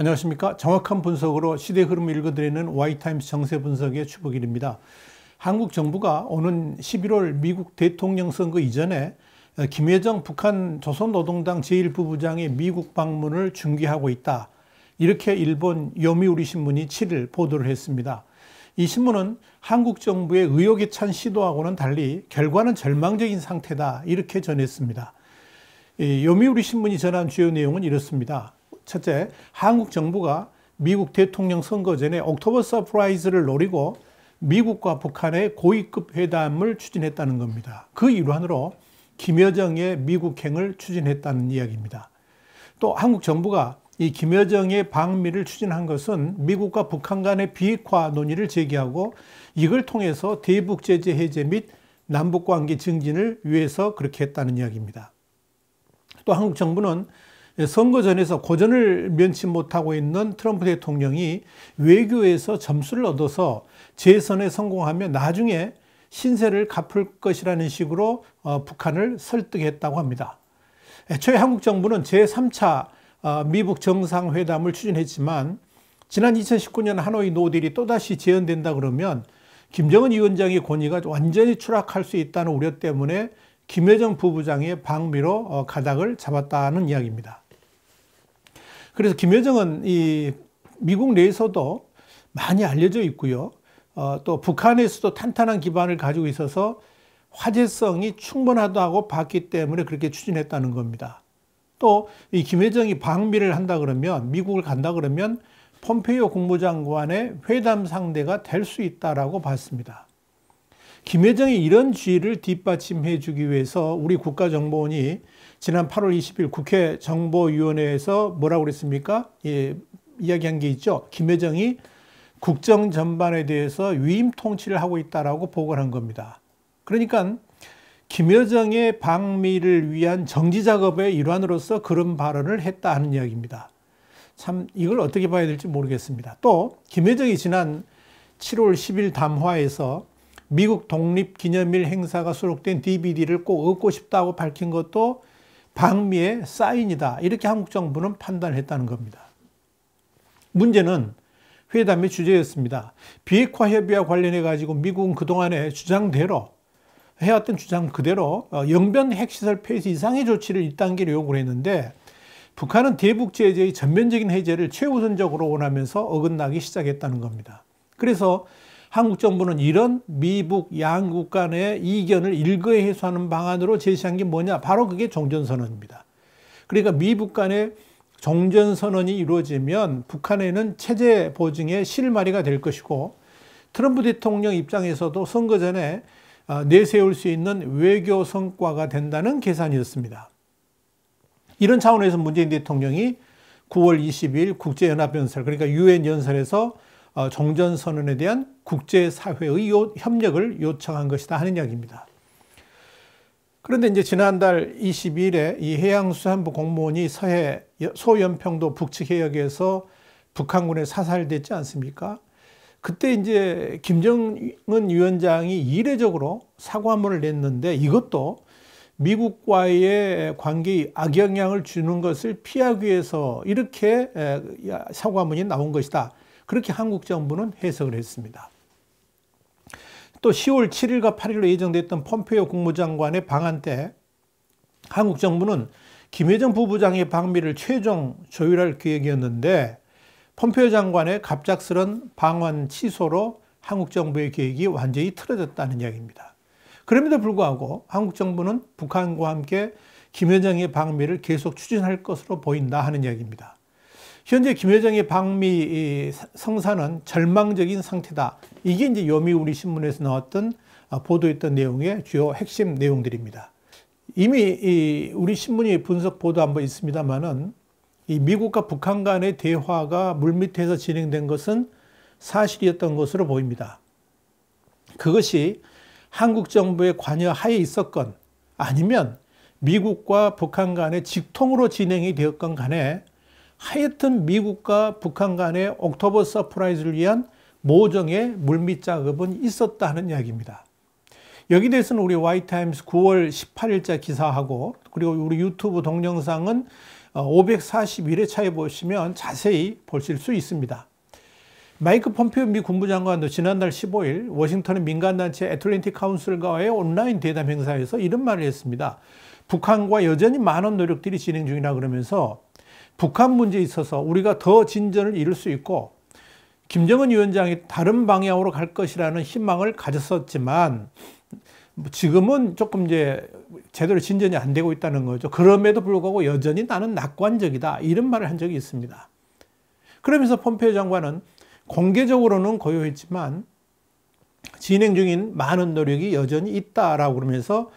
안녕하십니까. 정확한 분석으로 시대 흐름을 읽어드리는 Y타임스 정세 분석의 추복일입니다. 한국 정부가 오는 11월 미국 대통령 선거 이전에 김여정 북한 조선노동당 제1부부장의 미국 방문을 중계하고 있다. 이렇게 일본 요미우리 신문이 7일 보도를 했습니다. 이 신문은 한국 정부의 의욕에 찬 시도하고는 달리 결과는 절망적인 상태다. 이렇게 전했습니다. 요미우리 신문이 전한 주요 내용은 이렇습니다. 첫째, 한국 정부가 미국 대통령 선거 전에 옥토버 서프라이즈를 노리고 미국과 북한의 고위급 회담을 추진했다는 겁니다. 그 일환으로 김여정의 미국행을 추진했다는 이야기입니다. 또 한국 정부가 이 김여정의 방미를 추진한 것은 미국과 북한 간의 비핵화 논의를 제기하고 이걸 통해서 대북 제재 해제 및 남북 관계 증진을 위해서 그렇게 했다는 이야기입니다. 또 한국 정부는 선거 전에서 고전을 면치 못하고 있는 트럼프 대통령이 외교에서 점수를 얻어서 재선에 성공하면 나중에 신세를 갚을 것이라는 식으로 북한을 설득했다고 합니다. 애초에 한국 정부는 제3차 미북 정상회담을 추진했지만 지난 2019년 하노이 노딜이 또다시 재현된다 그러면 김정은 위원장의 권위가 완전히 추락할 수 있다는 우려 때문에 김여정 부부장의 방미로 가닥을 잡았다는 이야기입니다. 그래서 김여정은 이 미국 내에서도 많이 알려져 있고요. 또 북한에서도 탄탄한 기반을 가지고 있어서 화제성이 충분하다고 봤기 때문에 그렇게 추진했다는 겁니다. 또 이 김여정이 방미를 한다 그러면 미국을 간다 그러면 폼페이오 국무장관의 회담 상대가 될 수 있다라고 봤습니다. 김여정이 이런 지위를 뒷받침해 주기 위해서 우리 국가정보원이 지난 8월 20일 국회 정보위원회에서 뭐라고 그랬습니까? 이야기한 게 있죠. 김여정이 국정 전반에 대해서 위임 통치를 하고 있다라고 보고를 한 겁니다. 그러니까 김여정의 방미를 위한 정지 작업의 일환으로서 그런 발언을 했다 하는 이야기입니다. 참 이걸 어떻게 봐야 될지 모르겠습니다. 또 김여정이 지난 7월 10일 담화에서 미국 독립기념일 행사가 수록된 DVD를 꼭 얻고 싶다고 밝힌 것도 방미의 사인이다. 이렇게 한국 정부는 판단했다는 겁니다. 문제는 회담의 주제였습니다. 비핵화 협의와 관련해 가지고 미국은 그동안의 주장대로 해왔던 주장 그대로 영변 핵시설 폐쇄 이상의 조치를 1단계로 요구를 했는데 북한은 대북 제재의 전면적인 해제를 최우선적으로 원하면서 어긋나기 시작했다는 겁니다. 그래서 한국 정부는 이런 미북 양국 간의 이견을 일거에 해소하는 방안으로 제시한 게 뭐냐? 바로 그게 종전선언입니다. 그러니까 미북 간의 종전선언이 이루어지면 북한에는 체제 보증의 실마리가 될 것이고 트럼프 대통령 입장에서도 선거 전에 내세울 수 있는 외교 성과가 된다는 계산이었습니다. 이런 차원에서 문재인 대통령이 9월 20일 국제연합연설, 그러니까 UN 연설에서 종전선언에 대한 국제사회의 협력을 요청한 것이다 하는 이야기입니다. 그런데 이제 지난달 22일에 이 해양수산부 공무원이 서해 소연평도 북측 해역에서 북한군에 사살됐지 않습니까? 그때 이제 김정은 위원장이 이례적으로 사과문을 냈는데 이것도 미국과의 관계에 악영향을 주는 것을 피하기 위해서 이렇게 사과문이 나온 것이다. 그렇게 한국 정부는 해석을 했습니다. 또 10월 7일과 8일로 예정됐던 폼페이오 국무장관의 방한 때 한국 정부는 김여정 부부장의 방미를 최종 조율할 계획이었는데 폼페이오 장관의 갑작스런 방한 취소로 한국 정부의 계획이 완전히 틀어졌다는 이야기입니다. 그럼에도 불구하고 한국 정부는 북한과 함께 김여정의 방미를 계속 추진할 것으로 보인다 하는 이야기입니다. 현재 김여정의 방미 성사는 절망적인 상태다. 이게 이제 요미우리 신문에서 나왔던 보도했던 내용의 주요 핵심 내용들입니다. 이미 우리 신문이 분석 보도한 바 있습니다만은 이 미국과 북한 간의 대화가 물밑에서 진행된 것은 사실이었던 것으로 보입니다. 그것이 한국 정부의 관여 하에 있었건 아니면 미국과 북한 간의 직통으로 진행이 되었건 간에 하여튼 미국과 북한 간의 옥토버 서프라이즈를 위한 모종의 물밑 작업은 있었다는 이야기입니다. 여기 대해서는 우리 Y타임스 9월 18일자 기사하고 그리고 우리 유튜브 동영상은 541회차에 보시면 자세히 보실 수 있습니다. 마이크 폼페이오 미 국무장관도 지난달 15일 워싱턴의 민간단체 애틀랜틱 카운슬과의 온라인 대담 행사에서 이런 말을 했습니다. 북한과 여전히 많은 노력들이 진행 중이라 그러면서 북한 문제에 있어서 우리가 더 진전을 이룰 수 있고 김정은 위원장이 다른 방향으로 갈 것이라는 희망을 가졌었지만 지금은 조금 이제 제대로 진전이 안 되고 있다는 거죠. 그럼에도 불구하고 여전히 나는 낙관적이다. 이런 말을 한 적이 있습니다. 그러면서 폼페이오 장관은 공개적으로는 고요했지만 진행 중인 많은 노력이 여전히 있다라고 그러면서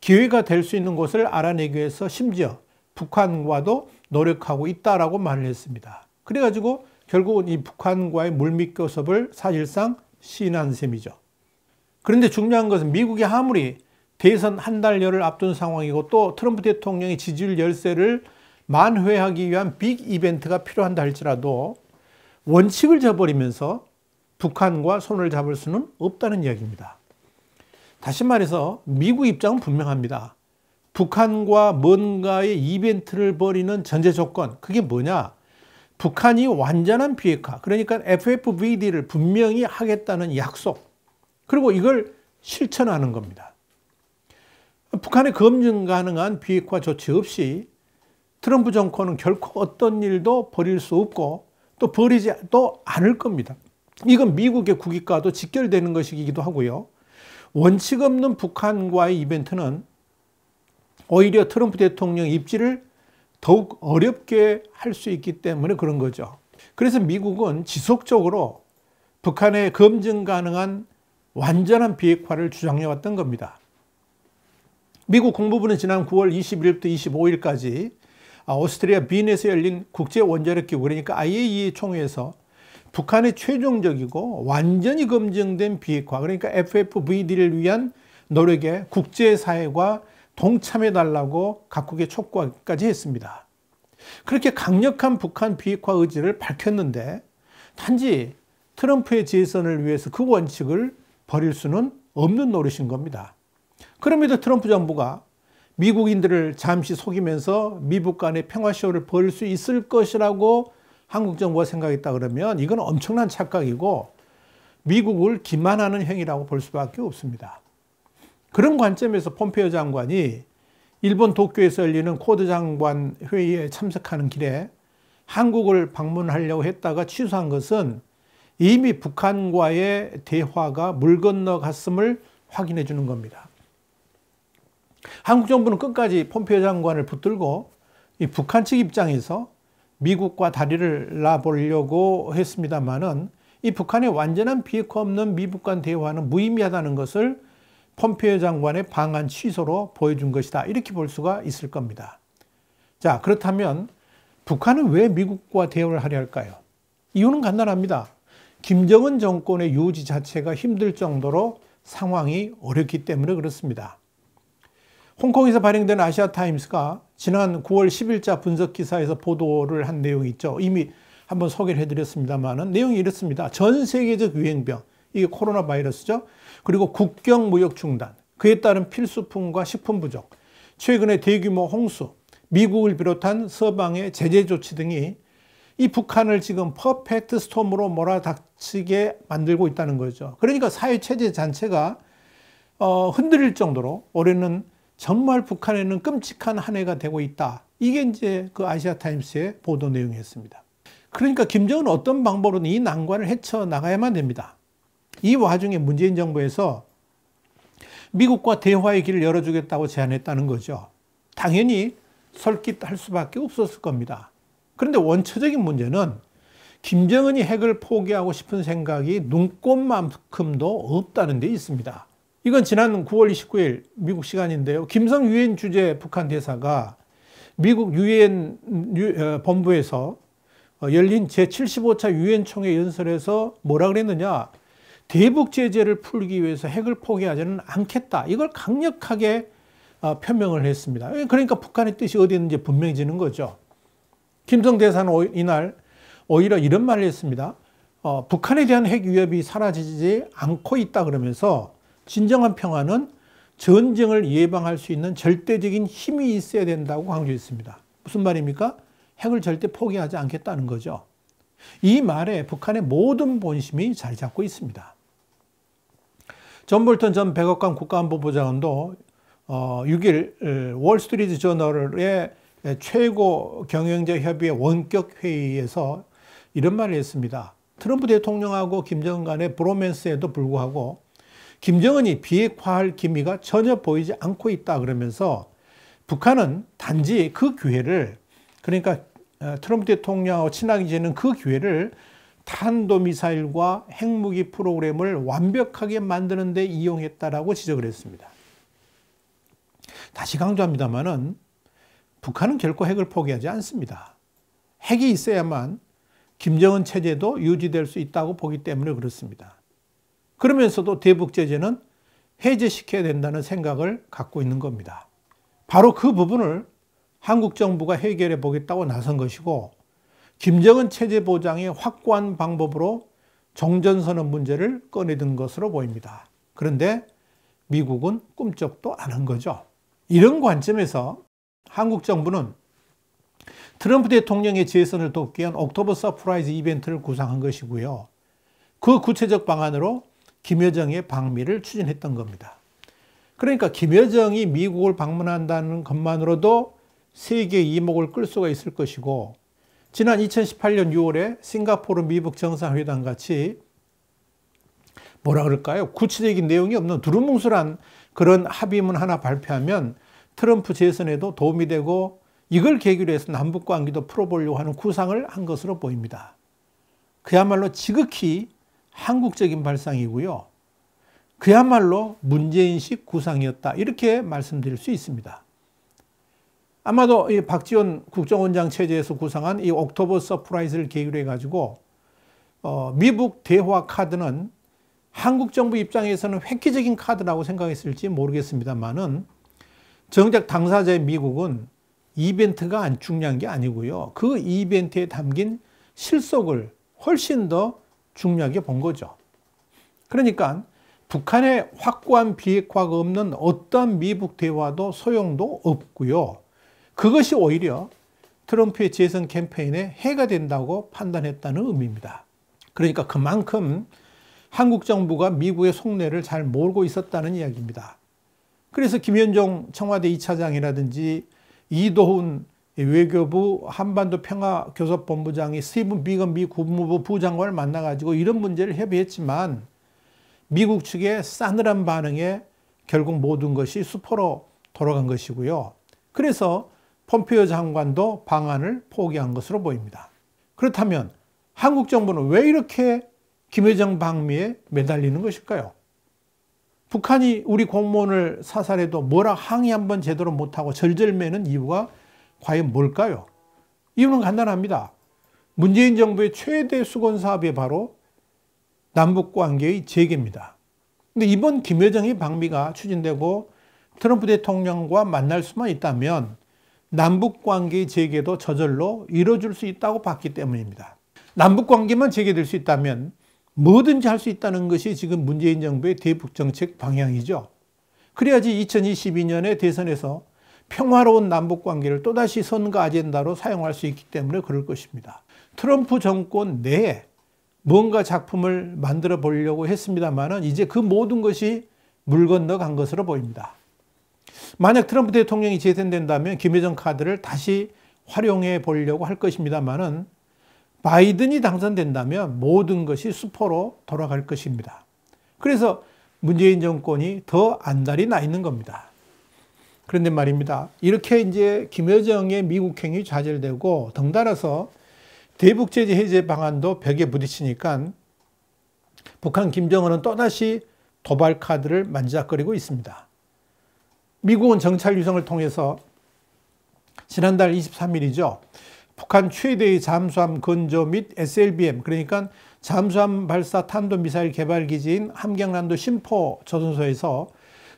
기회가 될 수 있는 곳을 알아내기 위해서 심지어 북한과도 노력하고 있다라고 말을 했습니다. 그래가지고 결국은 이 북한과의 물밑 교섭을 사실상 시인한 셈이죠. 그런데 중요한 것은 미국이 아무리 대선 한 달여를 앞둔 상황이고 또 트럼프 대통령의 지지율 열세를 만회하기 위한 빅 이벤트가 필요한다 할지라도 원칙을 저버리면서 북한과 손을 잡을 수는 없다는 이야기입니다. 다시 말해서 미국 입장은 분명합니다. 북한과 뭔가의 이벤트를 벌이는 전제 조건, 그게 뭐냐? 북한이 완전한 비핵화, 그러니까 FFVD를 분명히 하겠다는 약속, 그리고 이걸 실천하는 겁니다. 북한의 검증 가능한 비핵화 조치 없이 트럼프 정권은 결코 어떤 일도 벌일 수 없고 또 벌이지도 않을 겁니다. 이건 미국의 국익과도 직결되는 것이기도 하고요. 원칙 없는 북한과의 이벤트는 오히려 트럼프 대통령 입지를 더욱 어렵게 할 수 있기 때문에 그런 거죠. 그래서 미국은 지속적으로 북한의 검증 가능한 완전한 비핵화를 주장해왔던 겁니다. 미국 국무부는 지난 9월 21일부터 25일까지 오스트리아 빈에서 열린 국제원자력기구 그러니까 IAEA 총회에서 북한의 최종적이고 완전히 검증된 비핵화 그러니까 FFVD를 위한 노력에 국제사회가 동참해달라고 각국에 촉구까지 했습니다. 그렇게 강력한 북한 비핵화 의지를 밝혔는데 단지 트럼프의 재선을 위해서 그 원칙을 버릴 수는 없는 노릇인 겁니다. 그럼에도 트럼프 정부가 미국인들을 잠시 속이면서 미북 간의 평화쇼를 벌일 수 있을 것이라고 한국 정부가 생각했다 그러면 이건 엄청난 착각이고 미국을 기만하는 행위라고 볼 수밖에 없습니다. 그런 관점에서 폼페이오 장관이 일본 도쿄에서 열리는 쿼드 장관 회의에 참석하는 길에 한국을 방문하려고 했다가 취소한 것은 이미 북한과의 대화가 물 건너갔음을 확인해 주는 겁니다. 한국 정부는 끝까지 폼페이오 장관을 붙들고 이 북한 측 입장에서 미국과 다리를 놔보려고 했습니다만은 이 북한의 완전한 비핵화 없는 미북 간 대화는 무의미하다는 것을 폼페이오 장관의 방한 취소로 보여준 것이다. 이렇게 볼 수가 있을 겁니다. 자, 그렇다면 북한은 왜 미국과 대화를 하려 할까요? 이유는 간단합니다. 김정은 정권의 유지 자체가 힘들 정도로 상황이 어렵기 때문에 그렇습니다. 홍콩에서 발행된 아시아타임스가 지난 9월 10일자 분석 기사에서 보도를 한 내용이 있죠. 이미 한번 소개를 해드렸습니다만 내용이 이렇습니다. 전 세계적 유행병, 이게 코로나 바이러스죠. 그리고 국경 무역 중단, 그에 따른 필수품과 식품 부족, 최근의 대규모 홍수, 미국을 비롯한 서방의 제재 조치 등이 이 북한을 지금 퍼펙트 스톰으로 몰아닥치게 만들고 있다는 거죠. 그러니까 사회체제 자체가 흔들릴 정도로 올해는 정말 북한에는 끔찍한 한 해가 되고 있다. 이게 이제 그 아시아타임스의 보도 내용이었습니다. 그러니까 김정은은 어떤 방법으로든 이 난관을 헤쳐나가야만 됩니다. 이 와중에 문재인 정부에서 미국과 대화의 길을 열어주겠다고 제안했다는 거죠. 당연히 설깃할 수밖에 없었을 겁니다. 그런데 원초적인 문제는 김정은이 핵을 포기하고 싶은 생각이 눈꼽만큼도 없다는 데 있습니다. 이건 지난 9월 29일 미국 시간인데요. 김성 유엔 주재 북한 대사가 미국 유엔 본부에서 열린 제75차 유엔 총회 연설에서 뭐라 그랬느냐. 대북 제재를 풀기 위해서 핵을 포기하지는 않겠다. 이걸 강력하게 표명을 했습니다. 그러니까 북한의 뜻이 어디 있는지 분명해지는 거죠. 김성 대사는 이날 오히려 이런 말을 했습니다. 북한에 대한 핵 위협이 사라지지 않고 있다 그러면서 진정한 평화는 전쟁을 예방할 수 있는 절대적인 힘이 있어야 된다고 강조했습니다. 무슨 말입니까? 핵을 절대 포기하지 않겠다는 거죠. 이 말에 북한의 모든 본심이 자리 잡고 있습니다. 존 볼턴 전 백악관 국가안보보좌관도 6일 월스트리트 저널의 최고 경영자 협의회 원격 회의에서 이런 말을 했습니다. 트럼프 대통령하고 김정은 간의 브로맨스에도 불구하고 김정은이 비핵화할 기미가 전혀 보이지 않고 있다 그러면서 북한은 단지 그 기회를, 그러니까 트럼프 대통령하고 친하게 지내는 그 기회를 탄도미사일과 핵무기 프로그램을 완벽하게 만드는 데 이용했다라고 지적을 했습니다. 다시 강조합니다마는 북한은 결코 핵을 포기하지 않습니다. 핵이 있어야만 김정은 체제도 유지될 수 있다고 보기 때문에 그렇습니다. 그러면서도 대북 제재는 해제시켜야 된다는 생각을 갖고 있는 겁니다. 바로 그 부분을 한국 정부가 해결해 보겠다고 나선 것이고, 김정은 체제 보장의 확고한 방법으로 종전선언 문제를 꺼내든 것으로 보입니다. 그런데 미국은 꿈쩍도 안 한 거죠. 이런 관점에서 한국 정부는 트럼프 대통령의 재선을 돕기 위한 옥토버 서프라이즈 이벤트를 구상한 것이고요. 그 구체적 방안으로 김여정의 방미를 추진했던 겁니다. 그러니까 김여정이 미국을 방문한다는 것만으로도 세계 이목을 끌 수가 있을 것이고, 지난 2018년 6월에 싱가포르 미국 정상회담 같이 뭐라 그럴까요? 구체적인 내용이 없는 두루뭉술한 그런 합의문 하나 발표하면 트럼프 재선에도 도움이 되고, 이걸 계기로 해서 남북 관계도 풀어보려고 하는 구상을 한 것으로 보입니다. 그야말로 지극히 한국적인 발상이고요. 그야말로 문재인식 구상이었다, 이렇게 말씀드릴 수 있습니다. 아마도 이 박지원 국정원장 체제에서 구상한 이 옥토버 서프라이즈를 계기로 해가지고 미국 대화 카드는 한국 정부 입장에서는 획기적인 카드라고 생각했을지 모르겠습니다만은, 정작 당사자의 미국은 이벤트가 안 중요한 게 아니고요. 그 이벤트에 담긴 실속을 훨씬 더 중요하게 본 거죠. 그러니까 북한의 확고한 비핵화가 없는 어떤 미국 대화도 소용도 없고요. 그것이 오히려 트럼프의 재선 캠페인에 해가 된다고 판단했다는 의미입니다. 그러니까 그만큼 한국 정부가 미국의 속내를 잘 모르고 있었다는 이야기입니다. 그래서 김현종 청와대 2차장이라든지 이도훈 외교부 한반도 평화교섭본부장이 스티븐 비건 미 국무부 부장관을 만나가지고 이런 문제를 협의했지만, 미국 측의 싸늘한 반응에 결국 모든 것이 수포로 돌아간 것이고요. 그래서 폼페이오 장관도 방안을 포기한 것으로 보입니다. 그렇다면 한국 정부는 왜 이렇게 김여정 방미에 매달리는 것일까요? 북한이 우리 공무원을 사살해도 뭐라 항의 한번 제대로 못하고 절절매는 이유가 과연 뭘까요? 이유는 간단합니다. 문재인 정부의 최대 수건 사업이 바로 남북관계의 재개입니다. 근데 이번 김여정의 방미가 추진되고 트럼프 대통령과 만날 수만 있다면 남북관계의 재개도 저절로 이루어질 수 있다고 봤기 때문입니다. 남북관계만 재개될 수 있다면 뭐든지 할 수 있다는 것이 지금 문재인 정부의 대북정책 방향이죠. 그래야지 2022년의 대선에서 평화로운 남북관계를 또다시 선거 아젠다로 사용할 수 있기 때문에 그럴 것입니다. 트럼프 정권 내에 뭔가 작품을 만들어 보려고 했습니다만 이제 그 모든 것이 물 건너간 것으로 보입니다. 만약 트럼프 대통령이 재선된다면 김여정 카드를 다시 활용해 보려고 할 것입니다만, 바이든이 당선된다면 모든 것이 수포로 돌아갈 것입니다. 그래서 문재인 정권이 더 안달이 나 있는 겁니다. 그런데 말입니다. 이렇게 이제 김여정의 미국행이 좌절되고 덩달아서 대북제재 해제 방안도 벽에 부딪히니까 북한 김정은은 또다시 도발 카드를 만지작거리고 있습니다. 미국은 정찰 위성을 통해서 지난달 23일이죠. 북한 최대의 잠수함 건조 및 SLBM, 그러니까 잠수함 발사 탄도미사일 개발 기지인 함경난도 심포 조선소에서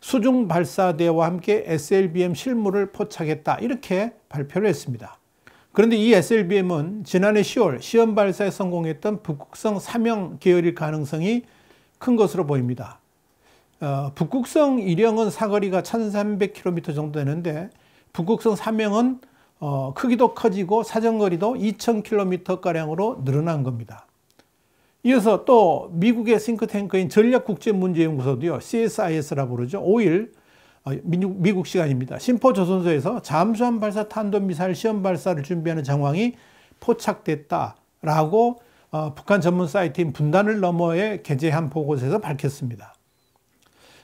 수중 발사대와 함께 SLBM 실물을 포착했다, 이렇게 발표를 했습니다. 그런데 이 SLBM은 지난해 10월 시험 발사에 성공했던 북극성 3형 계열일 가능성이 큰 것으로 보입니다. 북극성 1형은 사거리가 1300km 정도 되는데 북극성 3형은 크기도 커지고 사정거리도 2,000km가량으로 늘어난 겁니다. 이어서 또 미국의 싱크탱크인 전략국제문제연구소도요, CSIS라고 부르죠. 5일 미국 시간입니다. 심포조선소에서 잠수함 발사 탄도미사일 시험 발사를 준비하는 정황이 포착됐다라고 북한 전문 사이트인 분단을 너머에 게재한 보고서에서 밝혔습니다.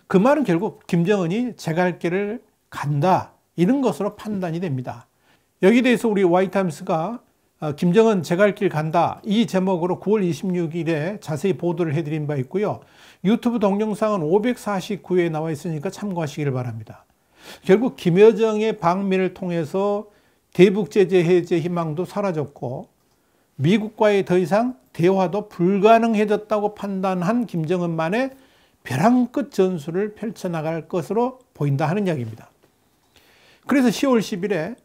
그 말은 결국 김정은이 제 갈 길을 간다, 이런 것으로 판단이 됩니다. 여기에 대해서 우리 와이타임스가 김정은 제 갈 길 간다, 이 제목으로 9월 26일에 자세히 보도를 해드린 바 있고요. 유튜브 동영상은 549회에 나와 있으니까 참고하시길 바랍니다. 결국 김여정의 방미를 통해서 대북 제재 해제 희망도 사라졌고 미국과의 더 이상 대화도 불가능해졌다고 판단한 김정은만의 벼랑 끝 전술을 펼쳐나갈 것으로 보인다 하는 이야기입니다. 그래서 10월 10일에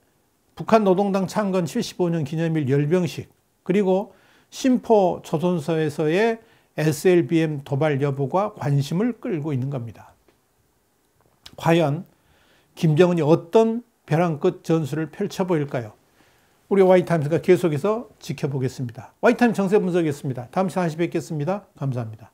북한 노동당 창건 75년 기념일 열병식, 그리고 심포조선소에서의 SLBM 도발 여부가 관심을 끌고 있는 겁니다. 과연 김정은이 어떤 벼랑 끝 전술을 펼쳐 보일까요? 우리 와이타임스가 계속해서 지켜보겠습니다. 와이타임 정세 분석이었습니다. 다음 시간에 다시 뵙겠습니다. 감사합니다.